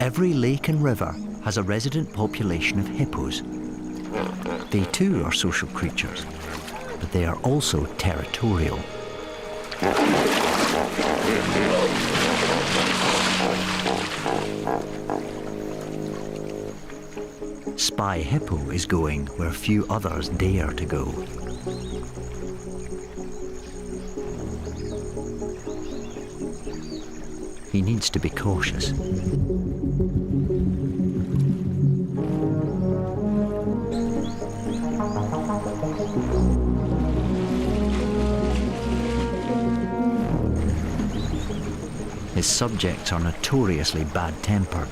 Every lake and river has a resident population of hippos. They too are social creatures, but they are also territorial. Spy Hippo is going where few others dare to go. He needs to be cautious. His subjects are notoriously bad-tempered,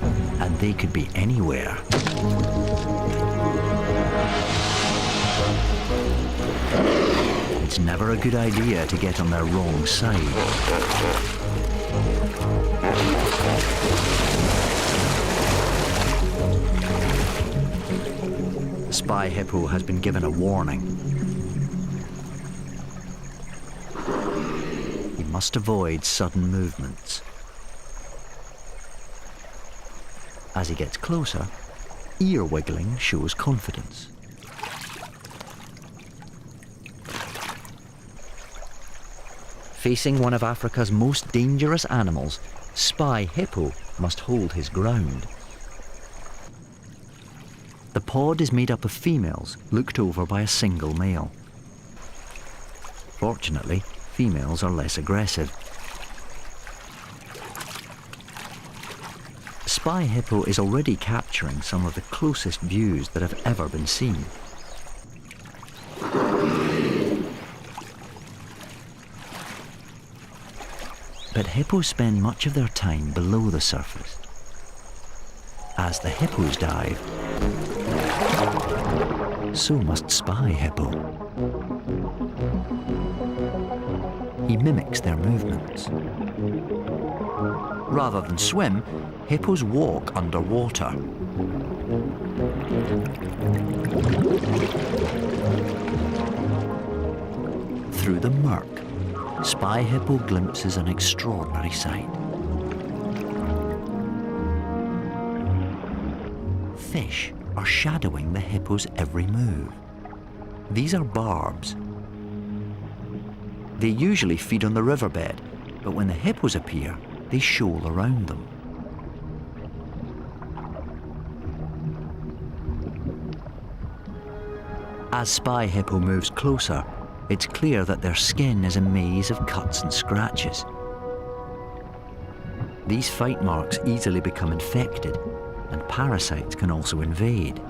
and they could be anywhere. It's never a good idea to get on their wrong side. Spy Hippo has been given a warning. He must avoid sudden movements. As he gets closer, ear wiggling shows confidence. Facing one of Africa's most dangerous animals, Spy Hippo must hold his ground. The pod is made up of females, looked over by a single male. Fortunately, females are less aggressive. Spy Hippo is already capturing some of the closest views that have ever been seen. But hippos spend much of their time below the surface. As the hippos dive, so must Spy Hippo. He mimics their movements. Rather than swim, hippos walk underwater. Through the murk, Spy Hippo glimpses an extraordinary sight. Fish are shadowing the hippo's every move. These are barbs. They usually feed on the riverbed, but when the hippos appear, they shoal around them. As Spy Hippo moves closer, it's clear that their skin is a maze of cuts and scratches. These fight marks easily become infected, and parasites can also invade.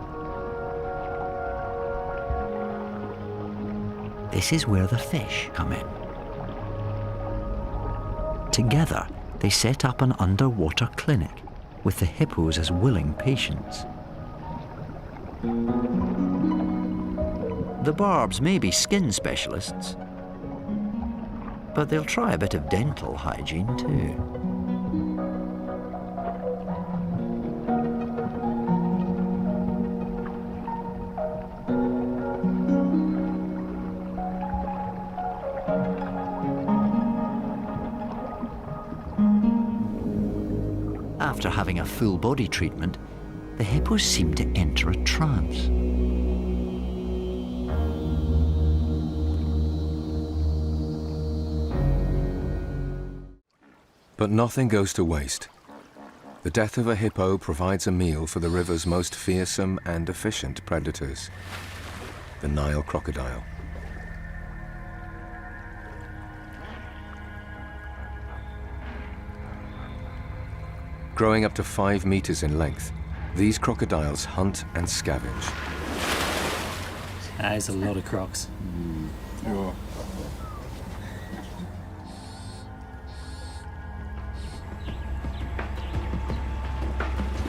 This is where the fish come in. Together, they set up an underwater clinic with the hippos as willing patients. The barbs may be skin specialists, but they'll try a bit of dental hygiene too. After having a full body treatment, the hippos seem to enter a trance. But nothing goes to waste. The death of a hippo provides a meal for the river's most fearsome and efficient predators, the Nile crocodile. Growing up to 5 meters in length, these crocodiles hunt and scavenge. That is a lot of crocs. Sure.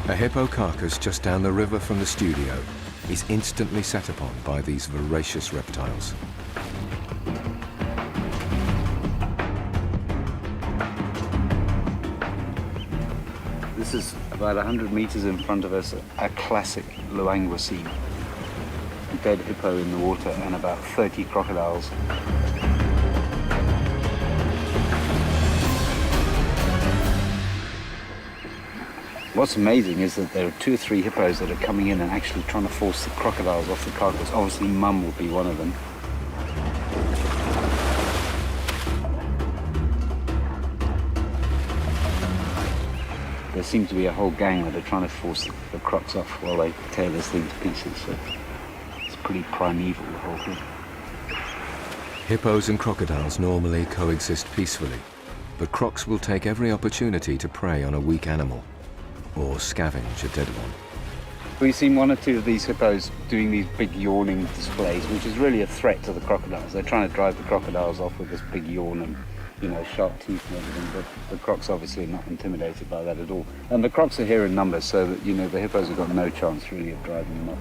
A hippo carcass just down the river from the studio is instantly set upon by these voracious reptiles. This is about 100 meters in front of us, a classic Luangwa scene. A dead hippo in the water and about 30 crocodiles. What's amazing is that there are 2 or 3 hippos that are coming in and actually trying to force the crocodiles off the carcass. Obviously, Mum would be one of them. There seems to be a whole gang that are trying to force the crocs off while they tear this thing to pieces. So it's pretty primeval, the whole thing. Hippos and crocodiles normally coexist peacefully, but crocs will take every opportunity to prey on a weak animal or scavenge a dead one. We've seen 1 or 2 of these hippos doing these big yawning displays, which is really a threat to the crocodiles. They're trying to drive the crocodiles off with this big yawn and, you know, sharp teeth and everything, but the crocs obviously are not intimidated by that at all. And the crocs are here in numbers, so that, you know, the hippos have got no chance really of driving them off.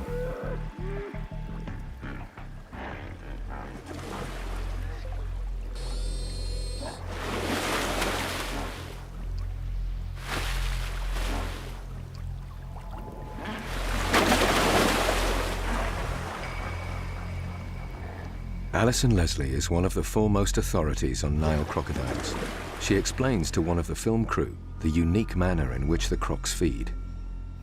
Alison Leslie is one of the foremost authorities on Nile crocodiles. She explains to one of the film crew the unique manner in which the crocs feed.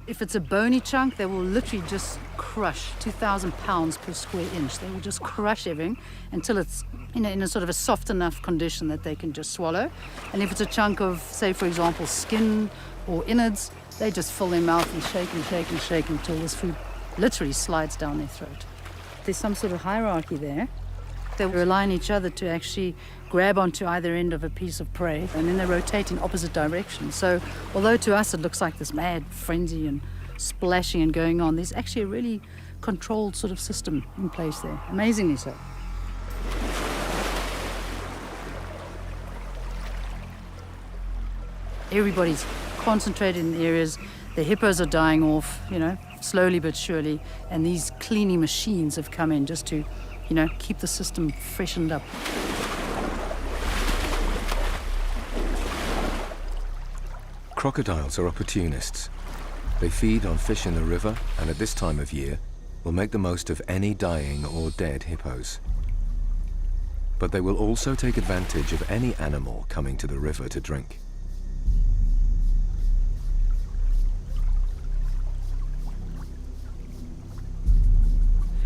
If it's a bony chunk, they will literally just crush 2,000 pounds per square inch. They will just crush everything until it's in a sort of a soft enough condition that they can just swallow. And if it's a chunk of, say, for example, skin or innards, they just fill their mouth and shake and shake and shake until this food literally slides down their throat. There's some sort of hierarchy there. They rely on each other to actually grab onto either end of a piece of prey, and then they rotate in opposite directions. So although to us it looks like this mad frenzy and splashing and going on, there's actually a really controlled sort of system in place there, amazingly so. Everybody's concentrated in areas. The hippos are dying off, you know, slowly but surely, and these cleaning machines have come in just to, you know, keep the system freshened up. Crocodiles are opportunists. They feed on fish in the river, and at this time of year will make the most of any dying or dead hippos. But they will also take advantage of any animal coming to the river to drink.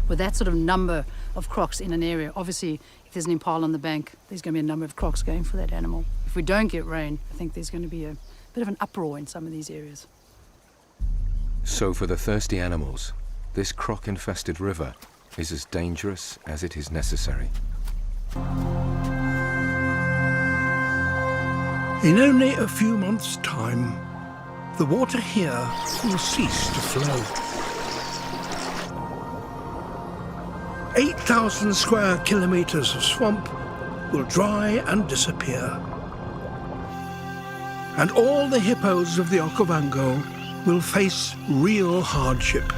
With that sort of number of crocs in an area, obviously, if there's an impala on the bank, there's going to be a number of crocs going for that animal. If we don't get rain, I think there's going to be a bit of an uproar in some of these areas. So for the thirsty animals, this croc-infested river is as dangerous as it is necessary. In only a few months' time, the water here will cease to flow. 8,000 square kilometers of swamp will dry and disappear. And all the hippos of the Okavango will face real hardship.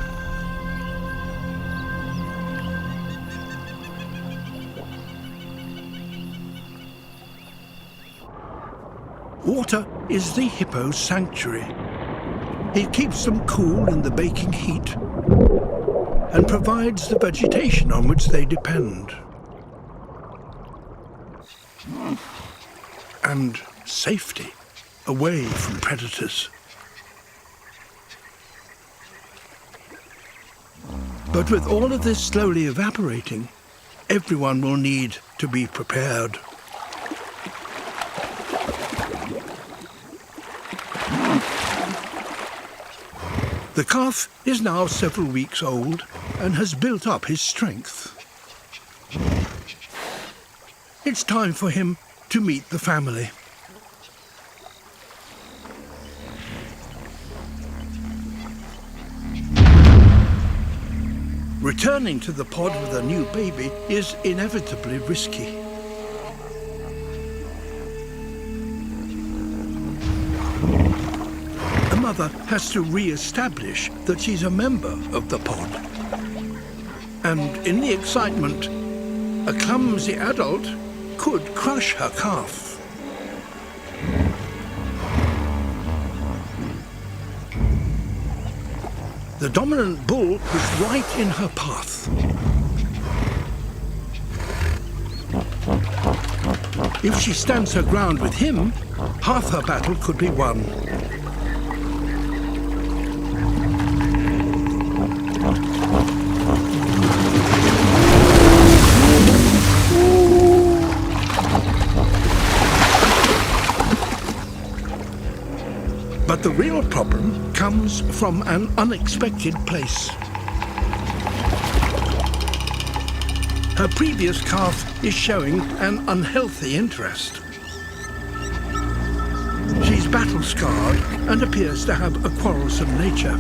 Water is the hippo's sanctuary. It keeps them cool in the baking heat and provides the vegetation on which they depend. And safety away from predators. But with all of this slowly evaporating, everyone will need to be prepared. The calf is now several weeks old and has built up his strength. It's time for him to meet the family. Returning to the pod with a new baby is inevitably risky. The mother has to re-establish that she's a member of the pod. And in the excitement, a clumsy adult could crush her calf. The dominant bull is right in her path. If she stands her ground with him, half her battle could be won. But the real problem comes from an unexpected place. Her previous calf is showing an unhealthy interest. She's battle-scarred and appears to have a quarrelsome nature.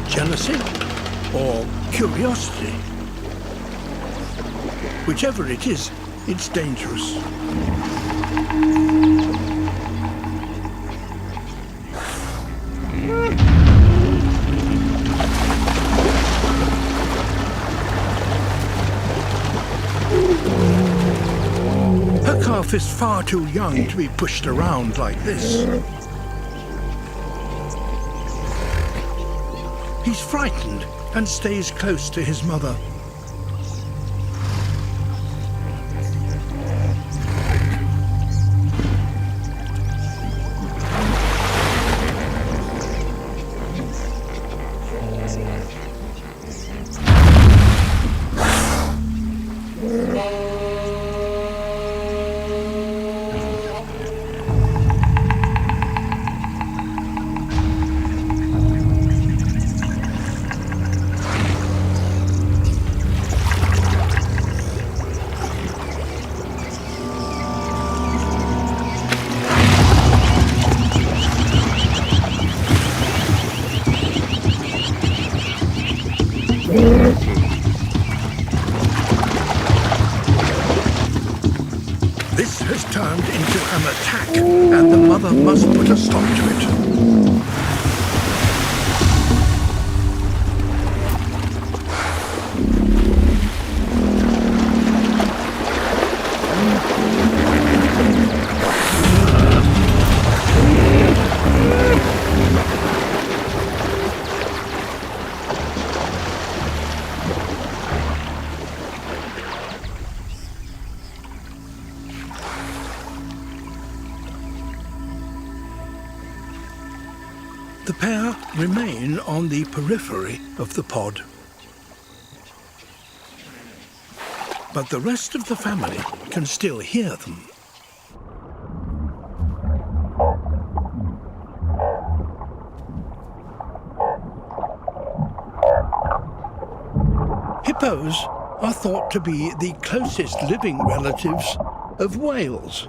Jealousy or curiosity? Whichever it is, it's dangerous. Her calf is far too young to be pushed around like this. He's frightened and stays close to his mother. This has turned into an attack, and the mother must put a stop to it. The pair remain on the periphery of the pod. But the rest of the family can still hear them. Hippos are thought to be the closest living relatives of whales.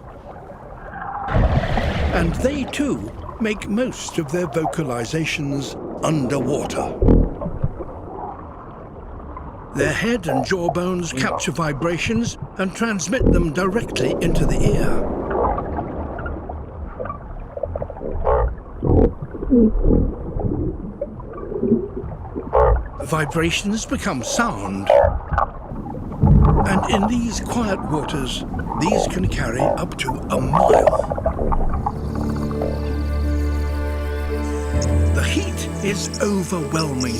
And they too make most of their vocalizations underwater. Their head and jawbones capture vibrations and transmit them directly into the ear. Vibrations become sound. And in these quiet waters, these can carry up to a mile. The heat is overwhelming.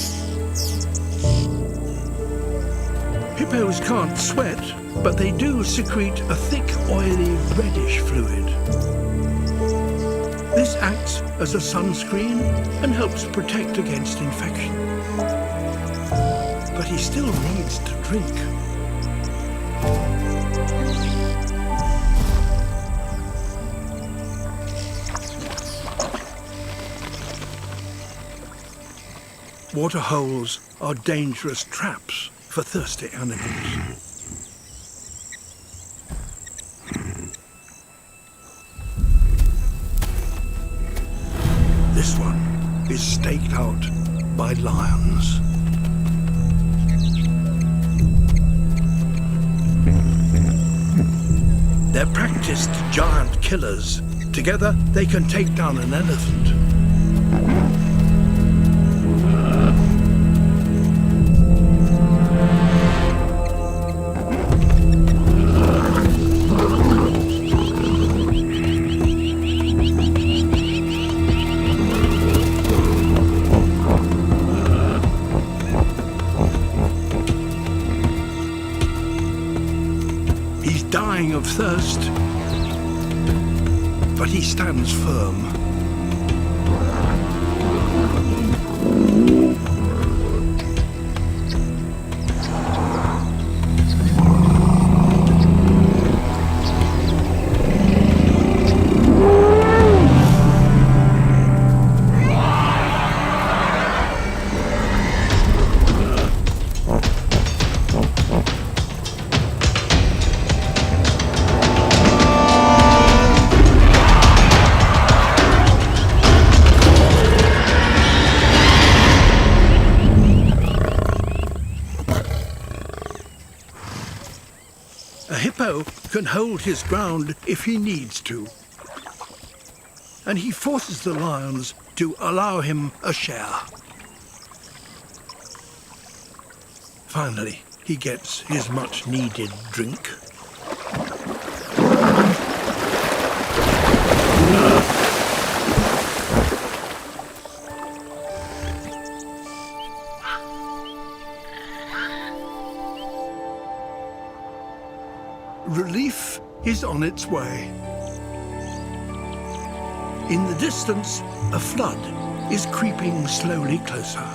Hippos can't sweat, but they do secrete a thick, oily, reddish fluid. This acts as a sunscreen and helps protect against infection. But he still needs to drink. Waterholes are dangerous traps for thirsty animals. This one is staked out by lions. They're practiced giant killers. Together, they can take down an elephant. Dying of thirst, but he stands firm. hippo can hold his ground if he needs to, and he forces the lions to allow him a share. Finally, he gets his much-needed drink. Relief is on its way. In the distance, a flood is creeping slowly closer.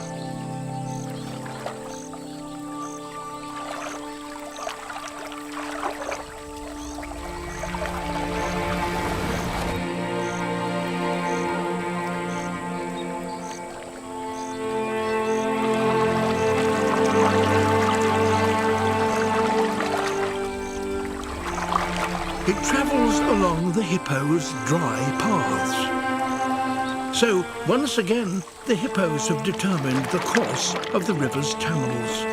It travels along the hippo's dry paths. So, once again, the hippos have determined the course of the river's channels.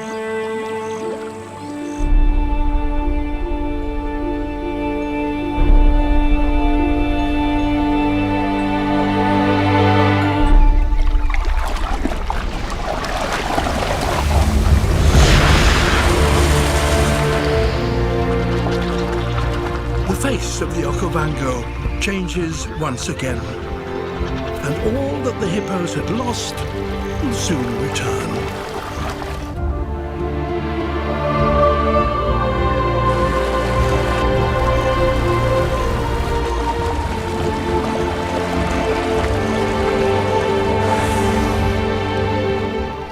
The face of the Okavango changes once again, and all that the hippos had lost will soon return.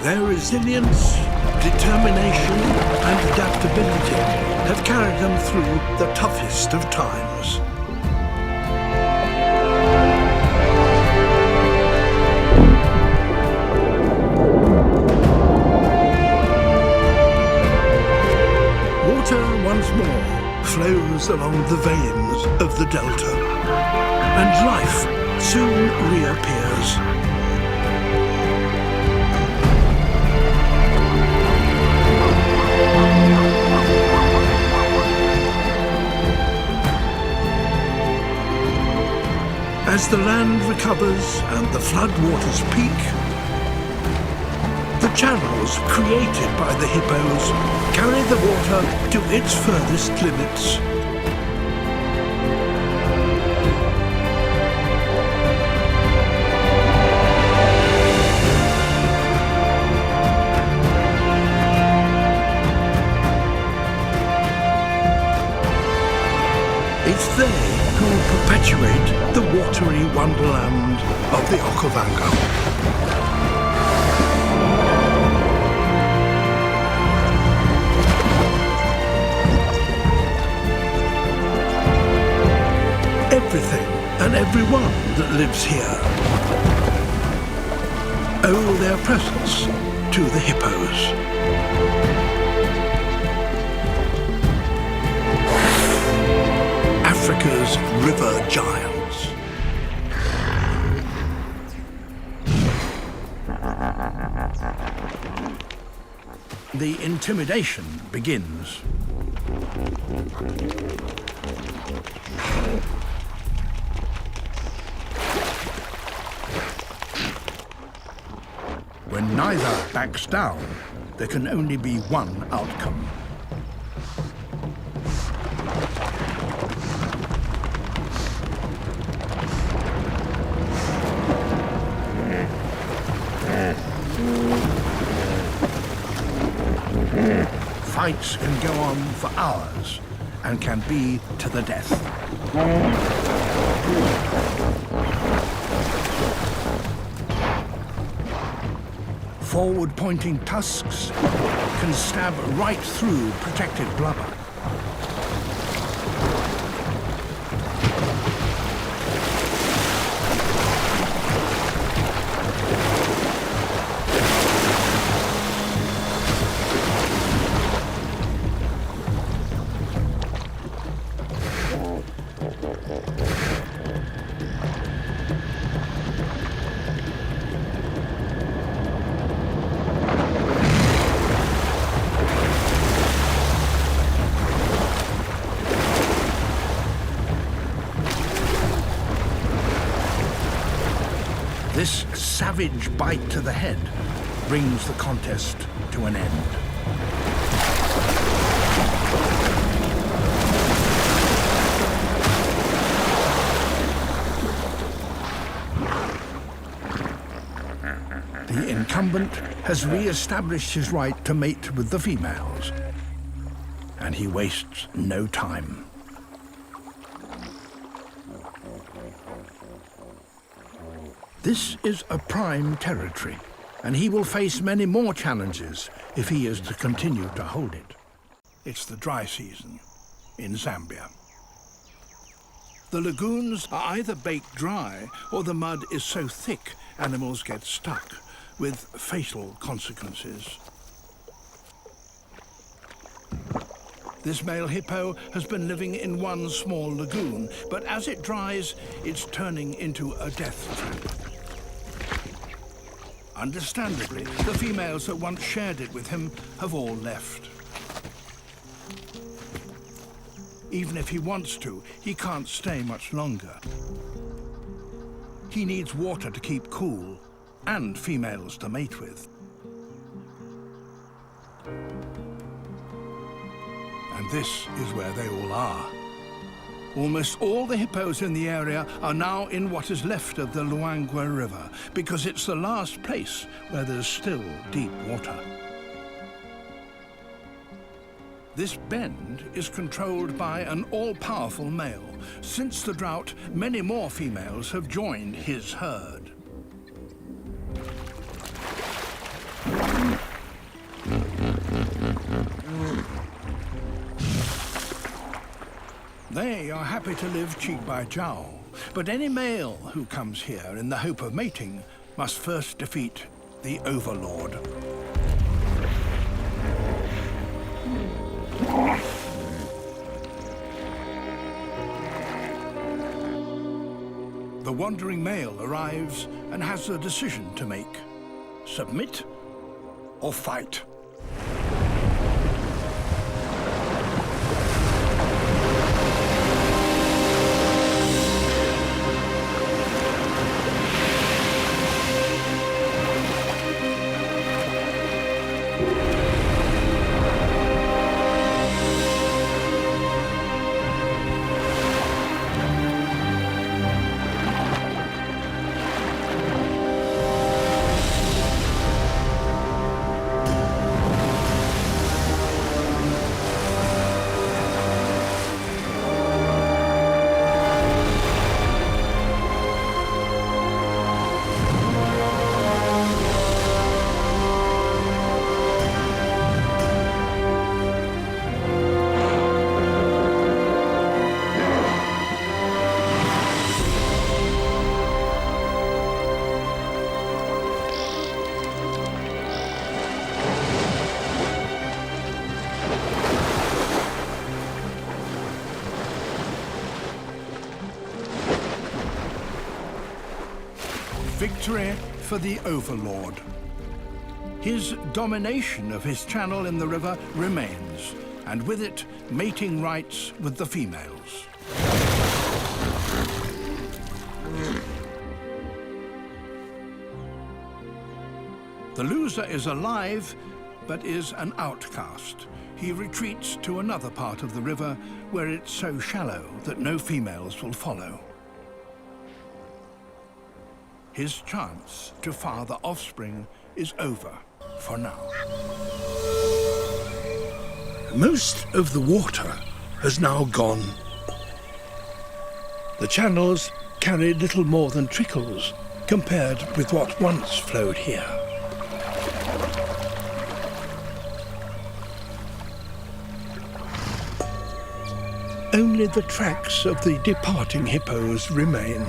Their resilience, determination, and adaptability have carried them through the toughest of times. Water once more flows along the veins of the delta, and life soon reappears. As the land recovers and the floodwaters peak, the channels created by the hippos carry the water to its furthest limits. It's they who perpetuate the watery wonderland of the Okavango. Everything and everyone that lives here owe their presence to the hippos. Africa's river giants. The intimidation begins. When neither backs down, there can only be one outcome. Fights can go on for hours and can be to the death. Forward-pointing tusks can stab right through protected blubber. savage bite to the head brings the contest to an end. The incumbent has re-established his right to mate with the females, and he wastes no time. This is a prime territory, and he will face many more challenges if he is to continue to hold it. It's the dry season in Zambia. The lagoons are either baked dry or the mud is so thick animals get stuck, with fatal consequences. This male hippo has been living in one small lagoon, but as it dries, it's turning into a death trap. Understandably, the females that once shared it with him have all left. Even if he wants to, he can't stay much longer. He needs water to keep cool and females to mate with. And this is where they all are. Almost all the hippos in the area are now in what is left of the Luangwa River, because it's the last place where there's still deep water. This bend is controlled by an all-powerful male. Since the drought, many more females have joined his herd. They are happy to live cheek by jowl, but any male who comes here in the hope of mating must first defeat the overlord. The wandering male arrives and has a decision to make: submit or fight. Victory for the overlord. His domination of his channel in the river remains, and with it, mating rights with the females. The loser is alive, but is an outcast. He retreats to another part of the river where it's so shallow that no females will follow. His chance to father offspring is over for now. Most of the water has now gone. The channels carry little more than trickles compared with what once flowed here. Only the tracks of the departing hippos remain.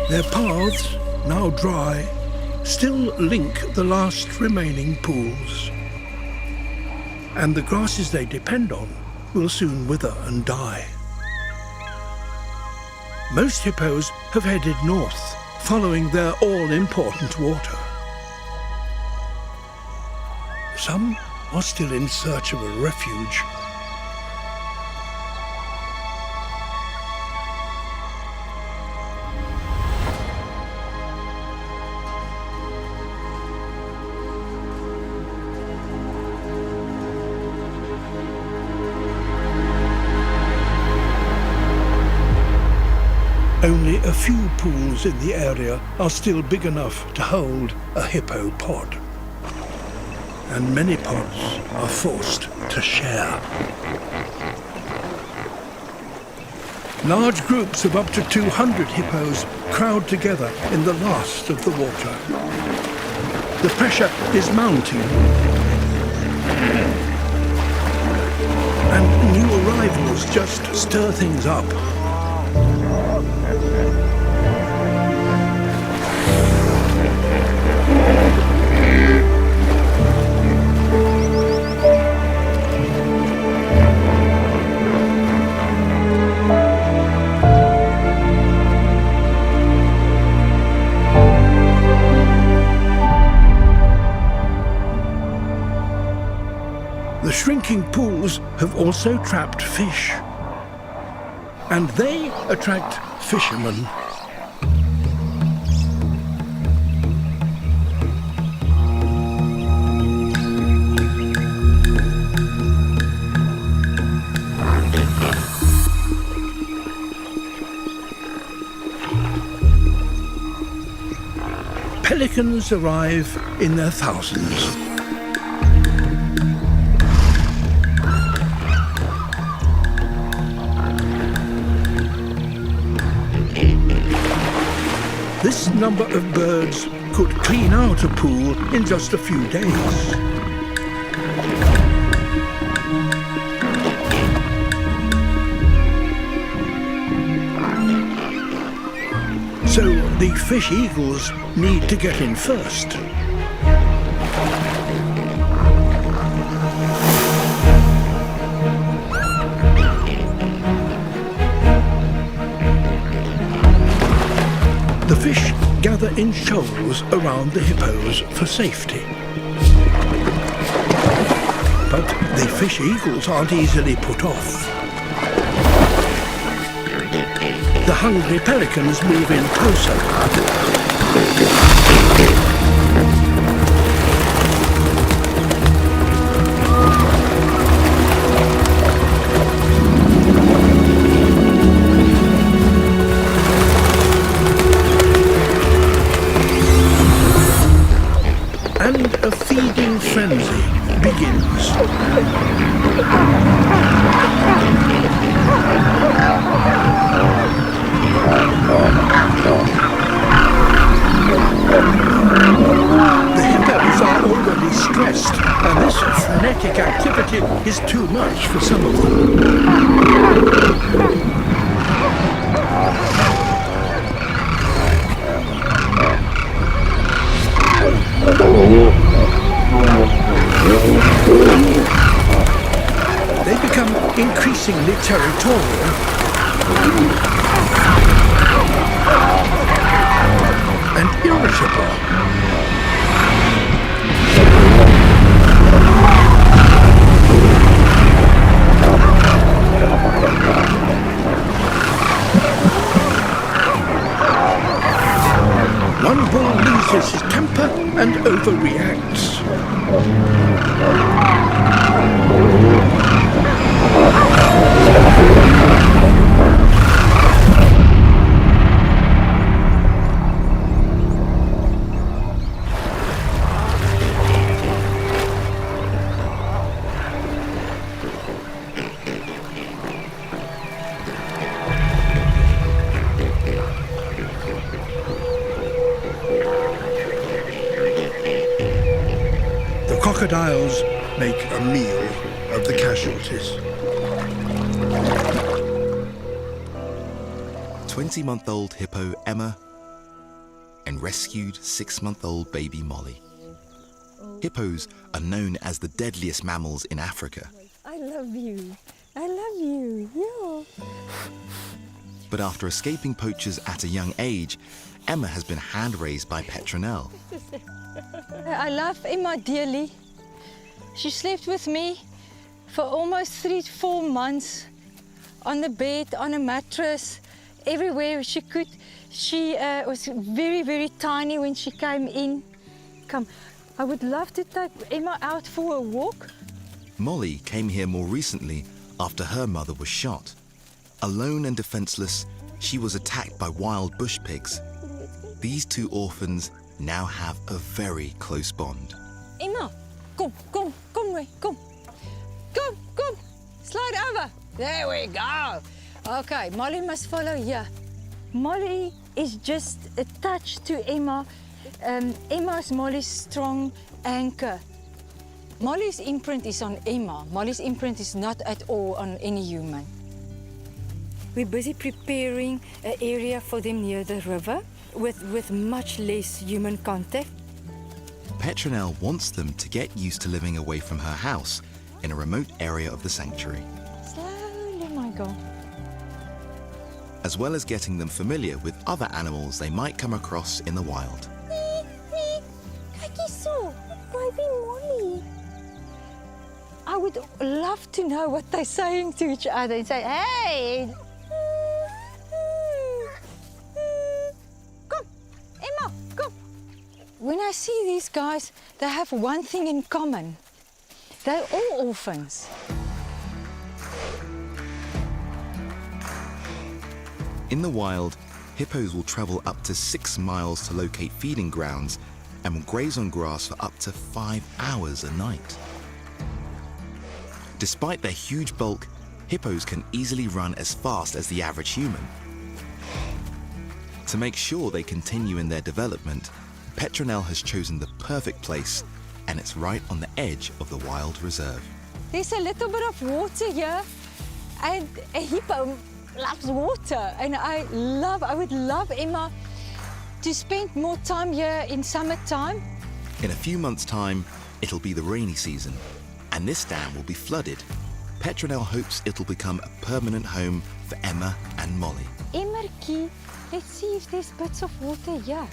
Their paths, now dry, still link the last remaining pools. And the grasses they depend on will soon wither and die. Most hippos have headed north, following their all-important water. Some are still in search of a refuge. Only a few pools in the area are still big enough to hold a hippo pod. And many pods are forced to share. Large groups of up to 200 hippos crowd together in the last of the water. The pressure is mounting. And new arrivals just stir things up. The shrinking pools have also trapped fish, and they attract fishermen. Pelicans arrive in their thousands. This number of birds could clean out a pool in just a few days. So the fish eagles need to get in first. The fish gather in shoals around the hippos for safety. But the fish eagles aren't easily put off. The hungry pelicans move in closer. And a feeding frenzy begins. The hippos are already stressed, and this frenetic activity is too much for some of them. They become increasingly territorial. And irritable. One bull loses his temper and overreacts. The crocodiles make a meal of the casualties. 20-month-old hippo Emma and rescued 6-month-old baby Molly. Hippos are known as the deadliest mammals in Africa. I love you. I love you. Yeah. But after escaping poachers at a young age, Emma has been hand-raised by Petronelle. I love Emma dearly. She slept with me for almost 3 to 4 months on the bed, on a mattress, everywhere she could. She was very, very tiny when she came in. Come, I would love to take Emma out for a walk. Molly came here more recently after her mother was shot. Alone and defenseless, she was attacked by wild bush pigs. These two orphans now have a very close bond. Emma, kom, Ray, kom. Kom, slide over. There we go. Okay, Molly must follow here. Molly is just attached to Emma. Emma is Molly's strong anchor. Molly's imprint is on Emma. Molly's imprint is not at all on any human. We're busy preparing an area for them near the river with much less human contact. Petronelle wants them to get used to living away from her house in a remote area of the sanctuary, Slowly, my girl. as well as getting them familiar with other animals they might come across in the wild. Kyk hierso, baby Molly. I would love to know what they're saying to each other and say, hey. Come, Emma, come. When I see these guys, they have one thing in common. They're all orphans. In the wild, hippos will travel up to 6 miles to locate feeding grounds and will graze on grass for up to 5 hours a night. Despite their huge bulk, hippos can easily run as fast as the average human. To make sure they continue in their development, Petronelle has chosen the perfect place, and it's right on the edge of the wild reserve. There's a little bit of water here, and a hippo loves water, and I would love Emma to spend more time here in summertime. In a few months' time, it'll be the rainy season, and this dam will be flooded. Petronelle hopes it'll become a permanent home for Emma and Molly. Emmertjie, let's see if there's bits of water here.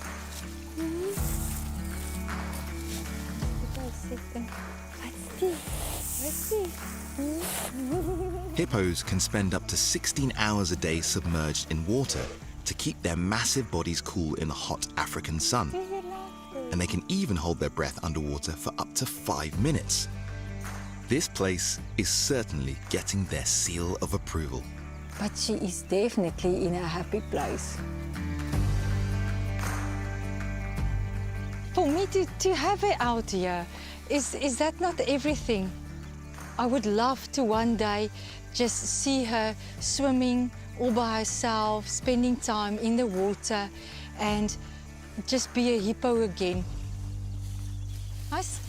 Let's see. Hippos can spend up to 16 hours a day submerged in water to keep their massive bodies cool in the hot African sun. And they can even hold their breath underwater for up to 5 minutes. This place is certainly getting their seal of approval. But she is definitely in a happy place. For me to have her out here, is that not everything? I would love to one day just see her swimming all by herself, spending time in the water, and just be a hippo again. Nice.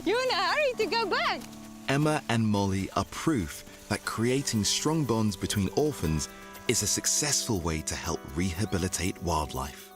You're in a hurry to go back. Emma and Molly are proof that creating strong bonds between orphans is a successful way to help rehabilitate wildlife.